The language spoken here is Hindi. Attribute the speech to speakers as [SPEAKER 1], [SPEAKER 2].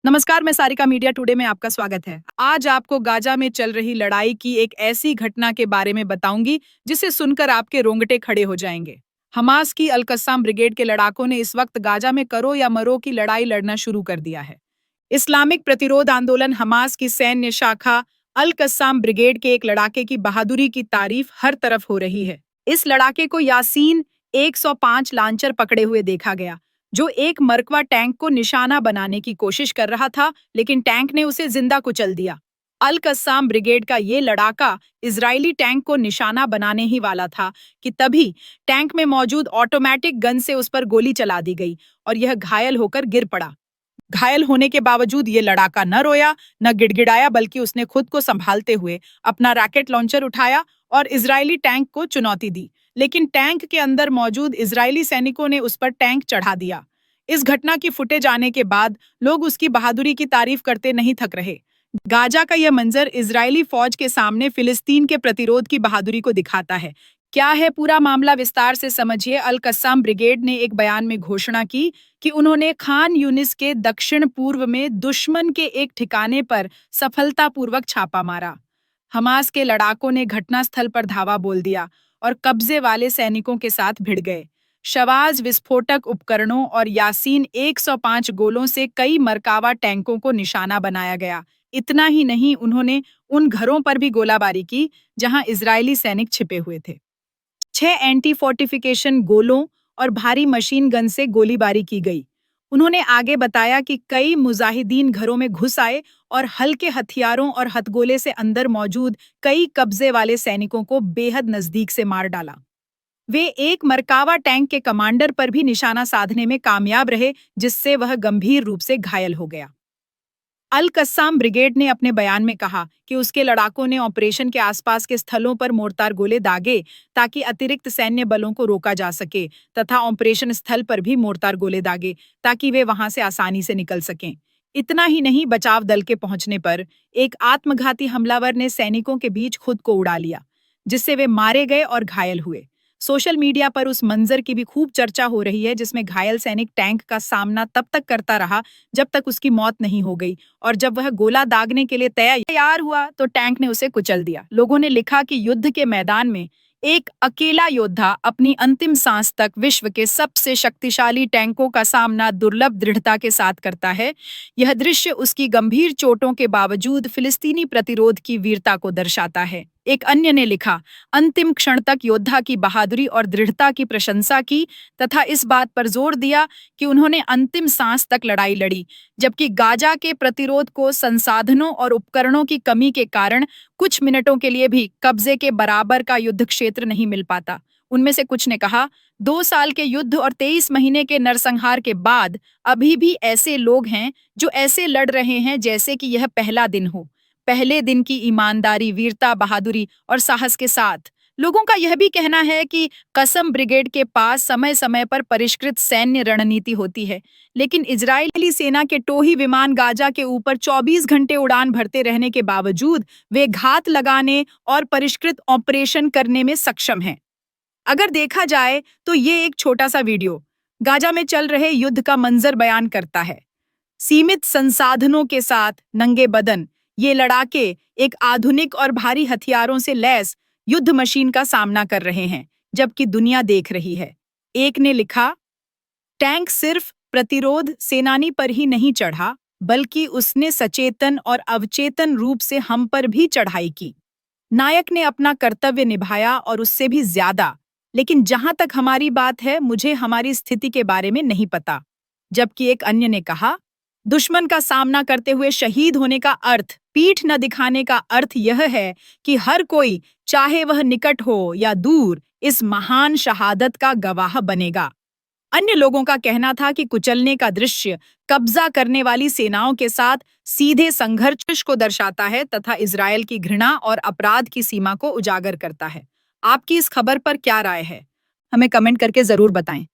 [SPEAKER 1] नमस्कार, मैं सारिका मीडिया टुडे में आपका स्वागत है। आज आपको गाजा में चल रही लड़ाई की एक ऐसी घटना के बारे में बताऊंगी जिसे सुनकर आपके रोंगटे खड़े हो जाएंगे। हमास की अल कस्साम ब्रिगेड के लड़ाकों ने इस वक्त गाजा में करो या मरो की लड़ाई लड़ना शुरू कर दिया है। इस्लामिक प्रतिरोध आंदोलन हमास की सैन्य शाखा अल कस्साम ब्रिगेड के एक लड़ाके की बहादुरी की तारीफ हर तरफ हो रही है। इस लड़ाके को यासीन 105 लांचर पकड़े हुए देखा गया, जो एक मरकवा टैंक को निशाना बनाने की कोशिश कर रहा था, लेकिन टैंक ने उसे जिंदा कुचल दिया। अल कस्साम ब्रिगेड का ये लड़ाका इजरायली टैंक को निशाना बनाने ही वाला था कि तभी टैंक में मौजूद ऑटोमेटिक गन से उस पर गोली चला दी गई और यह घायल होकर गिर पड़ा। घायल होने के बावजूद ये लड़ाका न रोया न गिड़गिड़ाया, बल्कि उसने खुद को संभालते हुए अपना रॉकेट लॉन्चर उठाया और इजरायली टैंक को चुनौती दी। लेकिन टैंक के अंदर मौजूद इजरायली सैनिकों ने उस पर टैंक चढ़ा दिया। इस घटना की फुटेज आने के बाद लोग उसकी बहादुरी की तारीफ करते नहीं थक रहे। गाजा का यह मंजर इजरायली फौज के सामने फिलिस्तीन के प्रतिरोध की बहादुरी को दिखाता है। क्या है पूरा मामला, विस्तार से समझिए। अल कस्साम ब्रिगेड ने एक बयान में घोषणा की कि उन्होंने खान यूनिस के दक्षिण पूर्व में दुश्मन के एक ठिकाने पर सफलतापूर्वक छापा मारा। हमास के लड़ाकों ने घटनास्थल पर धावा बोल दिया और कब्जे वाले सैनिकों के साथ भिड़ गए। शवाज विस्फोटक उपकरणों और यासीन 105 गोलों से कई मरकावा टैंकों को निशाना बनाया गया। इतना ही नहीं, उन्होंने उन घरों पर भी गोलाबारी की जहां इजरायली सैनिक छिपे हुए थे। 6 एंटी फोर्टिफिकेशन गोलों और भारी मशीन गन से गोलीबारी की गई। उन्होंने आगे बताया कि कई मुजाहिदीन घरों में घुस आए और हल्के हथियारों और हथगोले से अंदर मौजूद कई कब्जे वाले सैनिकों को बेहद नजदीक से मार डाला। वे एक मरकावा टैंक के कमांडर पर भी निशाना साधने में कामयाब रहे, जिससे वह गंभीर रूप से घायल हो गया। अल कस्साम ब्रिगेड ने अपने बयान में कहा कि उसके लड़ाकों ने ऑपरेशन के आसपास के स्थलों पर मोर्टार गोले दागे ताकि अतिरिक्त सैन्य बलों को रोका जा सके, तथा ऑपरेशन स्थल पर भी मोर्टार गोले दागे ताकि वे वहां से आसानी से निकल सकें। इतना ही नहीं, बचाव दल के पहुंचने पर एक आत्मघाती हमलावर ने सैनिकों के बीच खुद को उड़ा लिया, जिससे वे मारे गए और घायल हुए। सोशल मीडिया पर उस मंजर की भी खूब चर्चा हो रही है, जिसमें घायल सैनिक टैंक का सामना तब तक करता रहा जब तक उसकी मौत नहीं हो गई, और जब वह गोला दागने के लिए तैयार हुआ तो टैंक ने उसे कुचल दिया। लोगों ने लिखा कि युद्ध के मैदान में एक अकेला योद्धा अपनी अंतिम सांस तक विश्व के सबसे शक्तिशाली टैंकों का सामना दुर्लभ दृढ़ता के साथ करता है। यह दृश्य उसकी गंभीर चोटों के बावजूद फिलिस्तीनी प्रतिरोध की वीरता को दर्शाता है। एक अन्य ने लिखा, अंतिम क्षण तक योद्धा की बहादुरी और दृढ़ता की प्रशंसा की तथा इस बात पर जोर दिया कि उन्होंने अंतिम सांस तक लड़ाई लड़ी, जबकि गाजा के प्रतिरोध को संसाधनों और उपकरणों की कमी के कारण कुछ मिनटों के लिए भी कब्जे के बराबर का युद्ध क्षेत्र नहीं मिल पाता। उनमें से कुछ ने कहा, 2 साल के युद्ध और 23 महीने के नरसंहार के बाद अभी भी ऐसे लोग हैं जो ऐसे लड़ रहे हैं जैसे कि यह पहला दिन हो। पहले दिन की ईमानदारी, वीरता, बहादुरी और साहस के साथ। लोगों का यह भी कहना है कि कसम ब्रिगेड के पास समय समय पर परिष्कृत सैन्य रणनीति होती है, लेकिन इजरायली सेना के टोही विमान गाजा के ऊपर 24 घंटे उड़ान भरते रहने के बावजूद वे घात लगाने और परिष्कृत ऑपरेशन करने में सक्षम हैं। अगर देखा जाए तो ये एक छोटा सा वीडियो गाजा में चल रहे युद्ध का मंजर बयान करता है। सीमित संसाधनों के साथ नंगे बदन ये लड़ाके एक आधुनिक और भारी हथियारों से लैस युद्ध मशीन का सामना कर रहे हैं, जबकि दुनिया देख रही है। एक ने लिखा, टैंक सिर्फ प्रतिरोध सेनानी पर ही नहीं चढ़ा, बल्कि उसने सचेतन और अवचेतन रूप से हम पर भी चढ़ाई की। नायक ने अपना कर्तव्य निभाया और उससे भी ज्यादा, लेकिन जहां तक हमारी बात है, मुझे हमारी स्थिति के बारे में नहीं पता। जबकि एक अन्य ने कहा, दुश्मन का सामना करते हुए शहीद होने का अर्थ, पीठ न दिखाने का अर्थ यह है कि हर कोई, चाहे वह निकट हो या दूर, इस महान शहादत का गवाह बनेगा। अन्य लोगों का कहना था कि कुचलने का दृश्य कब्जा करने वाली सेनाओं के साथ सीधे संघर्ष को दर्शाता है तथा इजरायल की घृणा और अपराध की सीमा को उजागर करता है। आपकी इस खबर पर क्या राय है? हमें कमेंट करके जरूर बताएं।